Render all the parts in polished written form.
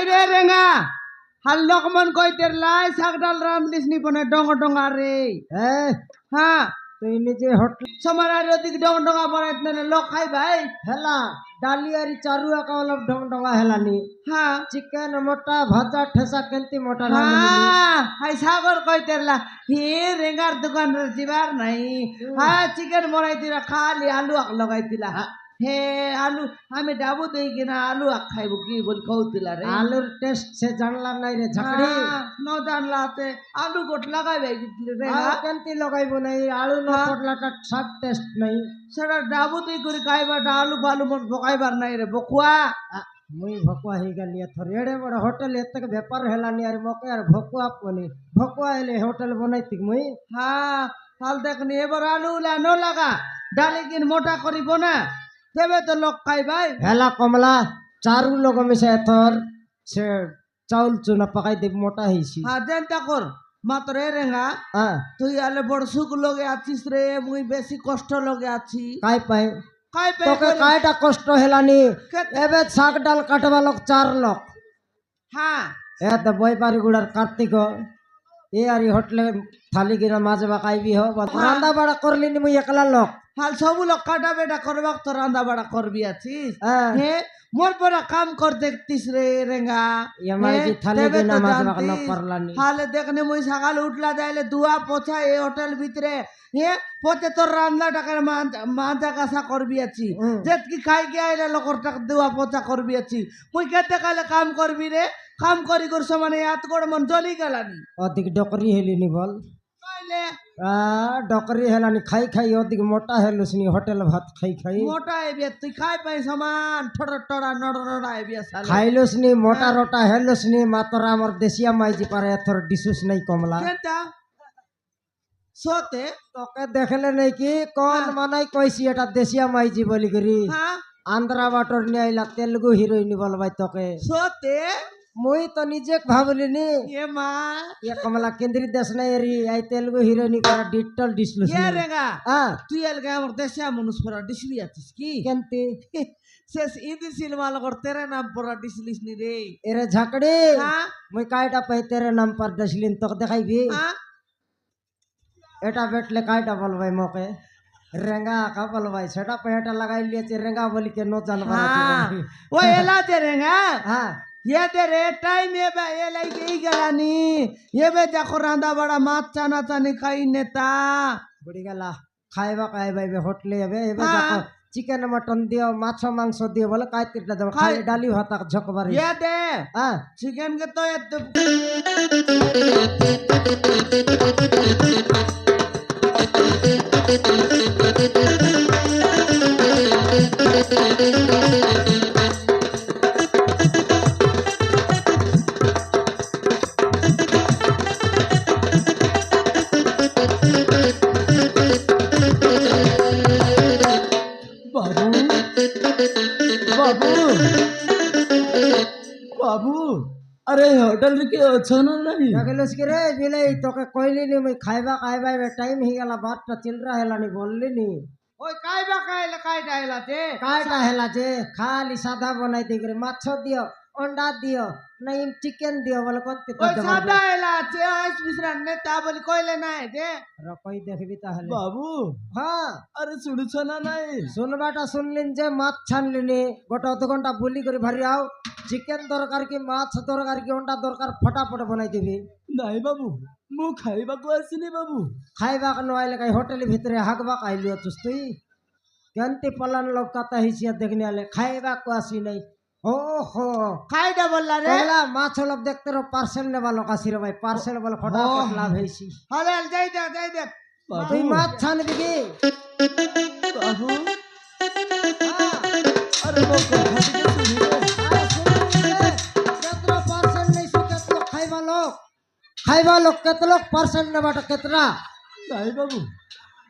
রে রেঙ্গা হাল লকমন কইতের লাই শাকডাল রামলিস নি বনে ডঙ্গ ডঙ্গা রে হ্যাঁ তুই নিজে হোটেল সমার আর ওদিক ডঙ্গ ডঙ্গা বনাইত না লোক খাই ভাই হেলা ডালি আর চারু একা অলপ ঢং ঢঙ্গা হেলানি হ্যাঁ চিকেন মোটা ভাজা ঠেসা কেনতি মোটা রাঁধুনি হ্যাঁ হাই সাগর কইতের লা হে রেঙ্গার দোকান রে জিবার নাই হ্যাঁ চিকেন বনাই দিলা খালি আলু আক লগাই দিলা হে আলু আমি ডাবু দেই কিনা আলু আক খাইব কি বল কৌতিলা রে আলুর টেস্ট সে জানলা নাই রে ঝাকড়ি ন জানলাতে আলু গোট লাগাইবে রে কেনতি লগাইব নাই আলু ন পটলাটা সব টেস্ট নাই সেটা ডাবু দেই করে খাইবাটা আলু ফালু মন পকাইবার নাই রে বকুয়া মুই ভকুয়া হয়ে গেলি এথর এড়ে বড় হোটেল এত বেপার হেলানি আর মকে আর ভকুয়া পনি ভকুয়া এলে হোটেল বনাইতি মুই হ্যাঁ তাহলে দেখনি এবার আলু উলা ন লাগা ডালি কিন মোটা করিব না দেবে তো লোক খাই ভাই হেলা কমলা চারু লোক মিশে এথর সে চাউল চুনা পাকাই দেব মোটা হইছি হ্যাঁ দেনটা কর মাত্র এ রেঙ্গা হ্যাঁ তুই আলে বড় সুখ লগে আছিস রে মুই বেশি কষ্ট লগে আছি কাই পাই খাই পে তোকে কাইটা কষ্ট হেলানি এবে শাক ডাল কাটবা লোক 4 লোক হ্যাঁ এ তো বইপারি গুড়ার কার্তিক এ আর হোটেলে থালি কিনা মাঝে বা খাইবি হো রান্না বাড়া করলি নি মুই একলা লোক হাল সবু লোক কাটা বেটা করবাক তো রান্না বাড়া করবি আছিস হ্যাঁ হে মোর পরা কাম কর দেখতিস রে রেঙ্গা এমাই হে, দি থালি তেবে কিনা তো মাঝে বা জানতিস। না পারলানি হালে দেখনে মুই সকাল উঠলা যাইলে দুয়া পোছা এই হোটেল ভিতরে হে পচে তোর রান্না টাকার মাজা কাসা করবি আছি যেতকি খাই গিয়ে আইলে লোকর টাকা দুয়া পোছা করবি আছি মুই কেতে কালে কাম করবি রে কাম করি কর সমানে এত করে মন জ্বলি গেলানি ওদিক ডকরি হেলিনি বল কইলে ডকরি হেলানি খাই খাই ওদিক মোটা হেলুসনি হোটেল ভাত খাই খাই মোটা এবিয়া তুই খাই পাই সমান ঠড় টড়া নড় নড়া এবিয়া সালে খাইলুসনি মোটা রোটা হেলুসনি মাতর আমার দেশিয়া মাইজি পারে এথর ডিসুস নাই কমলা কেনটা সোতে তোকে দেখলে নাকি কোন মানাই কইছি এটা দেশিয়া মাইজি বলি করি হ্যাঁ আন্ধ্রা বাটর নিয়ে আইলা তেলুগু হিরোইন বলবাই তোকে সোতে মুই তো নিজে ভাবলিনি এ মা এ কমলা কেন্দ্রী দেশ নাই রি আই তেলুগু হিরোইনি করা ডিজিটাল ডিসলুস এ রেগা হ্যাঁ তুই এলগে আমার দেশে মানুষ পড়া ডিসবি আছিস কি কেনতি শেষ ইদি সিনেমা লগর তেরে নাম পড়া ডিসলিস নি রে এরে ঝাকড়ি হ্যাঁ মুই কাইটা পাই তেরে নাম পার দেশলিন তোকে দেখাইবি হ্যাঁ এটা বেটলে কাইটা বলবাই মোকে রেঙ্গা কা বলবাই সেটা पे এটা লাগাই লিয়েছে রেঙ্গা বলি के नो जानवर হ্যাঁ ও এলা দে রেগা হ্যাঁ ये दे रे टाइम ये बे ये लाई गई गलानी ये बे जाको रांदा बड़ा माछ चाना चानी खाई नेता বুড়ি গেলা খাইবা খাইবাই হোটেলে এবে এবে হ্যাঁ। দেখো চিকেন মটন দিও মাছ মাংস দিও বলে কাইতিটা দেব খালি ডালি ভাত ঝকবারি ये दे হ্যাঁ चिकन के तो ये तो বাবু বাবু বাবু अरे होटल के अच्छा ना नहीं লাগেলস কি রে বিলে তোকে কইলি নি মুই খাইবা খাইবাই টাইম হই গেল বাতটা চিলরা হেলানি বললি নি ओए काय बा काय ला काय डायला ते কাইটা হেলা যে খালি সাদা বনাই দি করে মাছ দিও अंडा दियो নাই চিকেন দিও বলে কোনতে ओए सादा एला चे आइस मिश्रण ने ता बोली कोइले ना है दे রকই দেখবি তাহলে बाबू হ্যাঁ अरे सुड़छ ना नहीं শুনবাটা শুনলিন যে মাছ ছানলিনি গোটা অধ ঘন্টা বলি করে ভারি আও চিকেন দরকার কি মাছ দরকার কি অন্ডা দরকার ফটাফট বনাই দিবি नहीं बाबू मु खाइबा को आसिनी बाबू খাইবা কেন আইলে কাই হোটেলের ভিতরে হাগবা খাইলিও তুই কেনতে পলান লোক কথা হিসিয়া দেখনে আলে খাইবা কো আসি নাই ও হো खाई डा बोलला रे বলা মাছ লোক দেখতে রো পার্সেল নেবা লোক আসি রে ভাই পার্সেল বলে ফটাফট লাভ হইছি हले जाई दे তুই মাছ ছানবি কি बाबू হ্যাঁ अरे वो खाती के सुनी रे केतरा पार्सल नहीं सो केतरा खाइबा लोग केतलोक पार्सल ने बाटा केतरा नहीं बाबू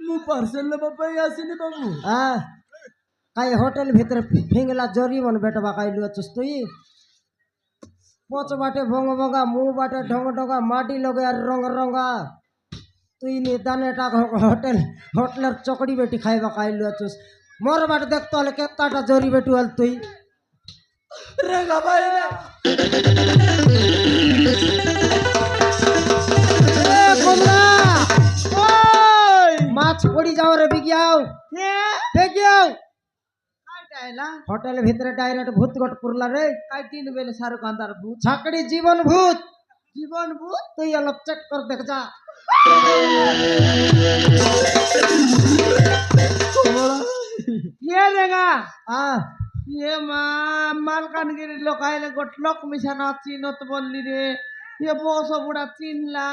मु पार्सल ले बाबा आसिनी बाबू हां काई होटल भीतर फिंगला जोरी बन बेटवा काइलु चुस्तुई पोच बाटे भंग भंगा मुंह बाटे ढंग ढंगा माटी लगे और रंग रंगा तुई नि दानेटा होटलर चकड़ी बेटी खाइबा काइलु चुस मोर बाटे देख तो केताटा जोरी बेटु हल तुई রেগা ভাই রে কমলা ওই মাছ পড়ি যাও রে বিগিয়াও হে বিগিয়াও কাইটা এলা হোটেল ভিতরে ডাইরেক্ট ভূত গট পুরলা রে কাই তিন বেলে শাহরুখ খান ভূত ঝাকড়ি জীবন ভূত জীবন ভূত তুই অলপ চেক কর দেখ যা হে রেগা আহ হে মা মালকানগিরি লোক আইলে গোট লোক মিশানো চিনত বললি রে হে বস বুড়া চিনলা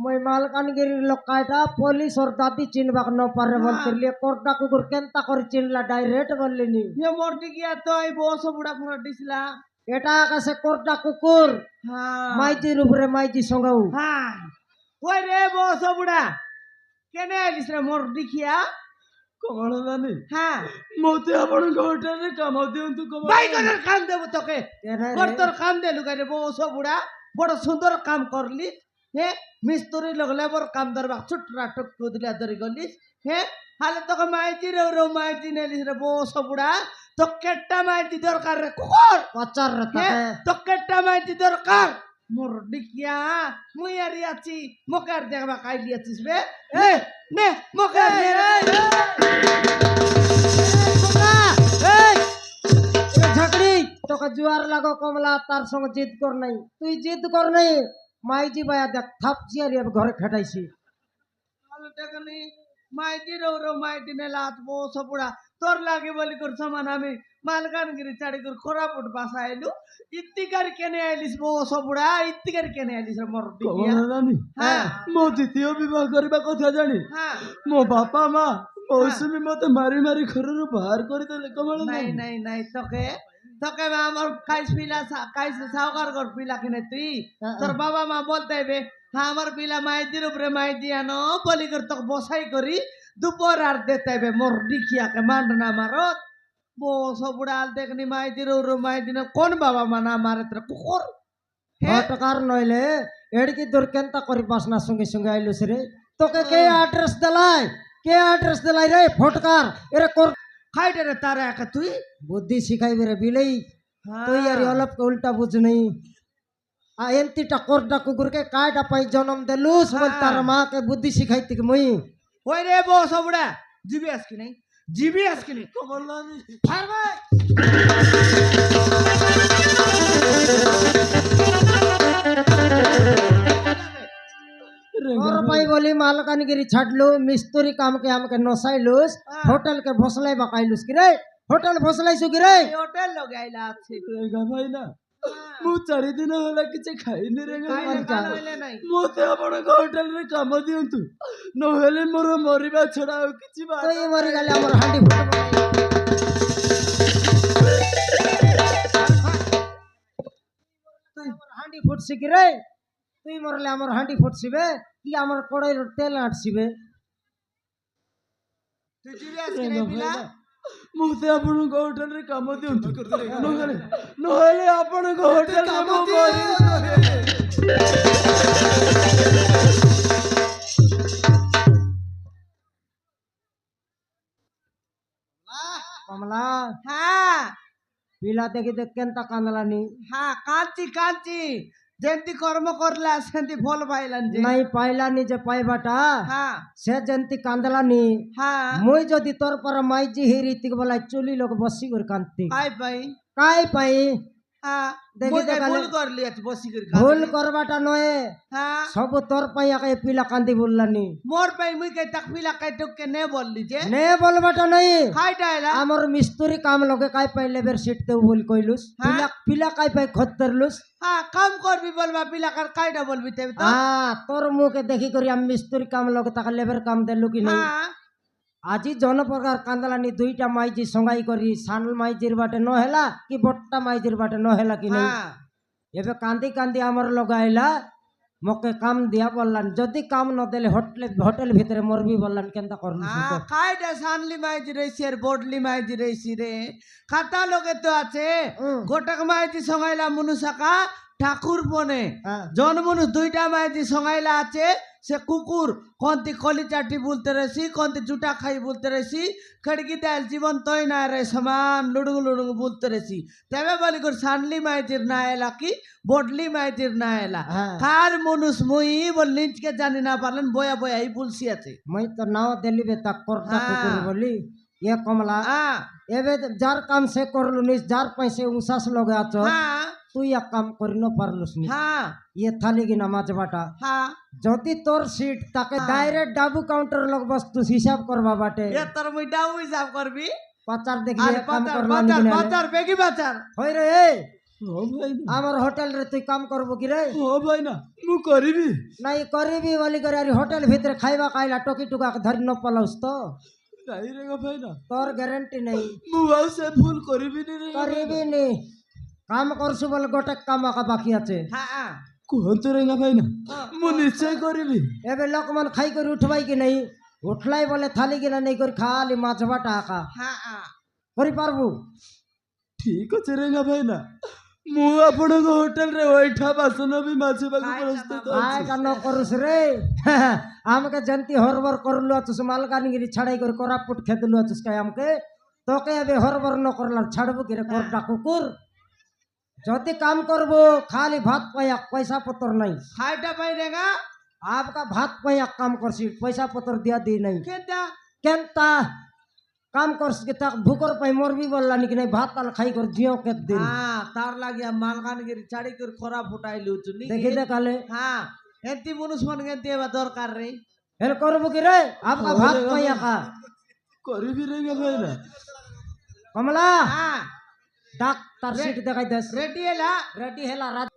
মই মালকানগিরির লোক কাইটা পুলিশ ওর দাদি চিনবাক ন পারে বলতে লিয়ে কোরটা কুকুর কেনতা করে চিনলা ডাইরেক্ট বললিনি হে মরটি গিয়া তো এই বস বুড়া পুরো দিছিলা এটা কাছে কোরটা কুকুর হ্যাঁ মাইজির উপরে মাইজি সঙ্গাও হ্যাঁ ওই রে বস বুড়া কেনে আইলিস রে মোর দেখিয়া কমল জানি হ্যাঁ মতে আপনার ঘরটারে কামাও দিয়ন্তু কমল বাইগনের কাম দেব তোকে কেনে রে? তোর তোর কাম দে লুকাই রে বস বুড়া বড় সুন্দর কাম করলি হে মিস্ত্রি লোক লেবর কাম দরবা ছুটরা টুকটু দিলা ধরি গলিস হে হালে তোকে মাইতি রে মাইতি নেলিস রে বস বুড়া তো কেটটা মাইতি দরকার রে কুকুর পচার রে হে তাকে তো কেটটা মাইতি দরকার মোর ডিকিয়া মুই আরি আছি মকার দেখবা কাইলি আছিস বে এ নে মকার নে রে ঝাকড়ি তোকে জুয়ার লাগো কমলা তার সঙ্গে জিদ কর নাই তুই জিদ কর নাই মাইজি বায়া দেখ থাপ চিয়ারি ঘরে খেটাইছি ভালো টাকানি মাইতি রে মাইতি নে লাত বস বুড়া তোর লাগে বলি কর সমান আমি মালকানগিরি চাড়ি কর কোরাপুট বাসা আইলু ইত্তিকার কেনে আইলিস বস বুড়া ইত্তিকার কেনে আইলিস রে মোর ডিকিয়া কমল জানি হ্যাঁ মো দ্বিতীয় বিবাহ କରିବା কথা জানি হ্যাঁ ମୋ ବାପା ମା ମୌସୁମୀ ମତେ ମାରି ମାରି ଘରରୁ ବାହାର କରିଦେଲେ କମଳ নাই ଜାନି নাই নাই তোকে তোকে আমার কাইস পিলা কাইস সাউকার কর পিলা কিনে তুই তোর বাবা মা বলতে হবে হ্যাঁ আমার পিলা মাইদির উপরে মাইদি আনো বলি করে তোকে বসাই করি দুপুর আর দিতে হবে মোর ডিখিয়াকে মান্ড না মারত বস বুড়াল দেখনি মাইদির উপরে মাইদি না কোন বাবা মা না মারে তোর কুকুর ঘটকার নইলে এড়কি তোর কেনতা করি বাসনা সঙ্গে সঙ্গে আইলুস রে তোকে কে অ্যাড্রেস দিলাই রে ফটকার এরে কর খাইটে রে তারা একা তুই বুদ্ধি শিখাইবে রে বিলেই তুই আর অলপ উল্টা বুঝ নেই এন্তিটা কোরটা কুকুরকে কায়টা পাই জন্ম দেলুস বল তার মাকে বুদ্ধি শিখাইতে কি মই ওই রে বস বুড়া জিবি আজকে নেই জিবি আজকে নেই କମଳ ଜାନି और पाई बोली मालकानगिरी छाड़लू मिस्त्री काम के हमके नसाइलुस होटल के भोसलाई बकाइलुस कि रे होटल भोसलाइसु कि रे হোটেল লগে আইলা আছে ରେଗା ଭାଇ ନା ମୁଁ 4 ଦିନ ହେଲା କିଛି ଖାଇନି ରେଗା খাইলে ଭାଇ ভালো হইলে নাই ମତେ ଆପଣଙ୍କ ହୋଟେଲରେ କାମ ଦିଅନ୍ତୁ ନହେଲେ ମୋର ମରିବା ଛଡା ଆଉ କିଛି तो ବାଟ ये मरी गले हमर हांडी फुट हांडी फुटसी कि रे তুই মরলে আমার হাঁডি ফুটছিবে কি আমার কড়াইর তেল আটছিবে তুই জিবি আজকে নেই পিলা ମତେ ଆପଣଙ୍କ ହୋଟେଲରେ କାମ ଦିଅନ୍ତୁ ନହେଲେ ଆପଣଙ୍କ ହୋଟେଲରେ ମୁଁ ମରିବି। কমলা হ্যাঁ পিলা দেখি দেখ কেনতা কান্দলানি হ্যাঁ কাঁদছি কাঁদছি যেমতি কর্ম করলা সেমতি ফল পাইলাম যে নাই পাইলানি যে পাইবাটা হ্যাঁ সে যেমতি কান্দলানি হ্যাঁ মুই যদি তোর পর মাইজি হিরিতিক বলাই চুলি লোক বসি করে কান্তি আই পাই কাই পাই হ্যাঁ দেখি মুই তো কাই কালে- ভুল করলি আজ বসি করে ভুল করবাটা নয় হ্যাঁ সব তোর পাই আগে পিলা কান্দি বললানি মোর পাই মুই কাই তাক পিলা কাই টুকে নে বললি যে নে বলবাটা নাই খাইটা আইলা আমার মিস্ত্রি কাম লগে কাই পাই লেবার সিট দেব বল কইলুস হ্যাঁ? পিলা পিলা কাই পাই খত্তরলুস হ্যাঁ কাম করবি বলবা পিলা কার কাইটা বলবি তেবে তো তোর মুখে দেখি করি আমি মিস্ত্রি কাম লগে তাকে লেবার কাম দেলু কি নাই হ্যাঁ আজি জনপ্রকার কান্দলানি দুইটা মাইজি সঙ্গাই করি সানল মাইজির বাটে ন হেলা কি বট্টা মাইজির বাটে ন হেলা কি নাই হ্যাঁ এবে কান্দি কান্দি আমার লগাইলা মকে কাম দিয়া বললান যদি কাম ন দেলে হোটেল ভিতরে মরবি বললান কেনতা করলু হ্যাঁ কাইটা সানলি মাইজি রইছি আর বডলি মাইজি রইছি রে খাতা লগে তো আছে গোটাক মাইজি সঙ্গাইলা মনুষাকা ঠাকুর বনে জন মনুষ দুইটা মাইজি সঙ্গাইলা আছে সে কুকুর কোনটি কলিচাটি বলতে রেছি কোনটি জুটা খাই বলতে রেছি খড়কি দেয়াল জীবন তৈ না রে সমান লুডুং লুডুং বলতে রেছি তবে বলি করে সানলি মাইতির না এলা কি বডলি মাইতির না এলা হ্যাঁ। কার মানুষ মুই বল নিজকে জানি না পারলেন বয়া বয়া এই বলছি আছে মই তো নাও দেলিবে তা করতা হ্যাঁ। কুকুর বলি এ কমলা হ্যাঁ এবে যার কাম সে করলু নিস যার পয়সে উসাস লগে আছ হ্যাঁ তুই এক কাম করি ন পারলুস নি হ্যাঁ ইয়ে থালি কি নামাজ বাটা হ্যাঁ যদি তোর সিট তাকে ডাইরেক্ট ডাবু কাউন্টার লগ বস্তু হিসাব করবা বাটে এ তোর মুই ডাউ হিসাব করবি পাচার দেখি আর এ কাম বাজার করলা বাজার নি বাজার বেগি বাজার হই রে এ ও ভাই না আমার হোটেল রে তুই কাম করবো কি রে ও ভাই না মু করিবি নাই করিবি বলি করে আরে হোটেল ভিতরে খাইবা খাইলা টকি টুকা ধরি ন পলাউস তো নাই রে গো ভাই না তোর গ্যারান্টি নেই মু আর সে ভুল করিবি নি রে করিবি নি কাম করছু বলে গোটে কাম আঁকা বাকি আছে হ্যাঁ কুহন্তু রে না ভাই না মু নিশ্চয় করিবি এবে লোকমান খাই করে উঠবাই কি নাই উঠলাই বলে থালি কিনা নেই করে খালি মাছ বাটা আঁকা হ্যাঁ করি পারবু ঠিক আছে রে না ভাই না মু ଆପଣଙ୍କ ହୋଟେଲରେ ওইঠା ବାସନ ବି ମାଜିବାକୁ ପ୍ରସ୍ତୁତ আয় ଅଛି কান করুস রে আমাকে জানতি হরবর করলু আছিস মালকানগিরি ছাড়াই করে কোরাপুট খেদলু আছিস কাই আমাকে তোকে এবে হরবর ন করলাম ছাড়বো কি রে করটা কুকুর যদি কাম করবো খালি ভাত পাইয়া পয়সা পত্র নাই খাইটা পাই রেগা आपका भात पाइया काम करसी पैसा पत्र दिया दी नहीं কেটা केनता काम करस के तक भूकर पाई मरबी बोलला नि कि नहीं भात ताल खाई कर जियो के दिन হ্যাঁ তার লাগিয়া মালকানগিরি ছাড়ি করে খরা ফুটাইলু চুনি देखी दे काले হ্যাঁ এতি মানুষ মন গেতে এবার দরকার রে हेल करबो कि रे आपका भात पाइया का କରିବି ରେ ନା ଭାଇ ନା कमला হ্যাঁ डाक तार सीट देखाई दस রেডি এলা रेडी हेला राज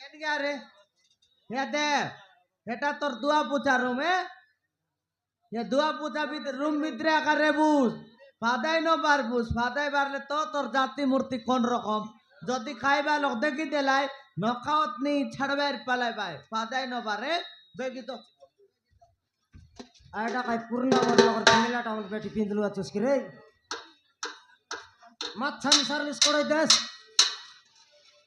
এদিকে রে এ দে এটা তোর দুয়া পুচা রুমে এ দুয়া পুচা রুম ভিতরে আকারে বুঝ ফাদাই ন পারবুস ফাদাই পারলে তো তোর জাতি মূর্তি কোন রকম যদি খাইবা লোক দেখি দেলাই নখাওত নি ছাড়বার পালাই ভাই ফাদাই ন পারে দেখি তো आडा काय पूर्ण वर लगर फॅमिला टाउन बेटी पिंदलु आछस कि रे मात छान सर्विस कोडै दस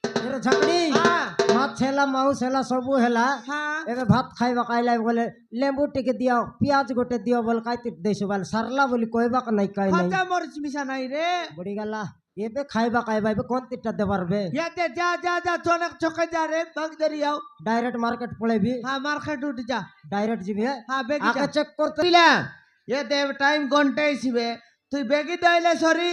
तेरे झकड़ी হ্যাঁ मात हेला माउस हेला सबु हेला হ্যাঁ एबे भात खाइबा खाइला बोले लेंबू टिके दियो प्याज गोटे दियो बोल काइति देसु बाल सरला बोली कहबा का नहीं काई नहीं খতা মরিচ মিশা নাই রে बड़ी गला एबे खाइबा खाइबा एबे कोन तिटा देबार बे ইয়াতে যা যা যা চনক চকে যা রে বাগ দরিয়াও डायरेक्ट मार्केट पड़े भी হ্যাঁ মার্কেট উঠে যা डायरेक्ट जीबी है হ্যাঁ বেগি आके যা चेक करते তুইলা এ দেব টাইম ঘন্টাই ছিবে তুই বেগি দইলে সরি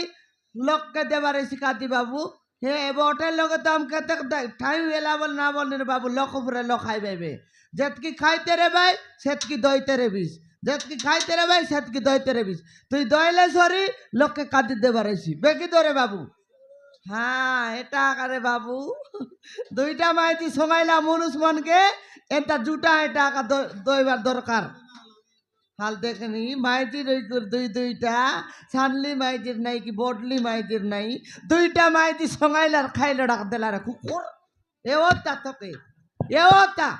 লোককে দেবারে শিখাতি বাবু হে এবে হোটেল লগে তো আম কেতে টাইম এলা বল না বল রে বাবু লোক উপরে লোক খাইবে যেতকি খাইতে রে ভাই সেতকি দইতে রে বিষ যেতকি খাইতে রে ভাই সেতকি দইতে রে বিষ তুই দইলে সরি লোককে কাটি দেবারেছি বেগি দরে বাবু হ্যাঁ এটা আকারে বাবু দুইটা মাইতি সমাইলা মানুষ মনকে এটা জুটা এটা আকা দইবার দরকার হাল দেখেনি মাইতির ওই দুই দুইটা সানলি মাইতির নাই কি বডলি মাইতির নাই দুইটা মাইতি সঙ্গাইলার খাইলে ডাক দিলার কুকুর এওতা তোকে এওতা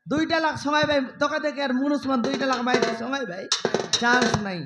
2 লাখ সঙ্গাই ভাই তোকে দেখে আর মুনুষ মান 2 লাখ মাইতি সঙ্গাই ভাই চান্স নাই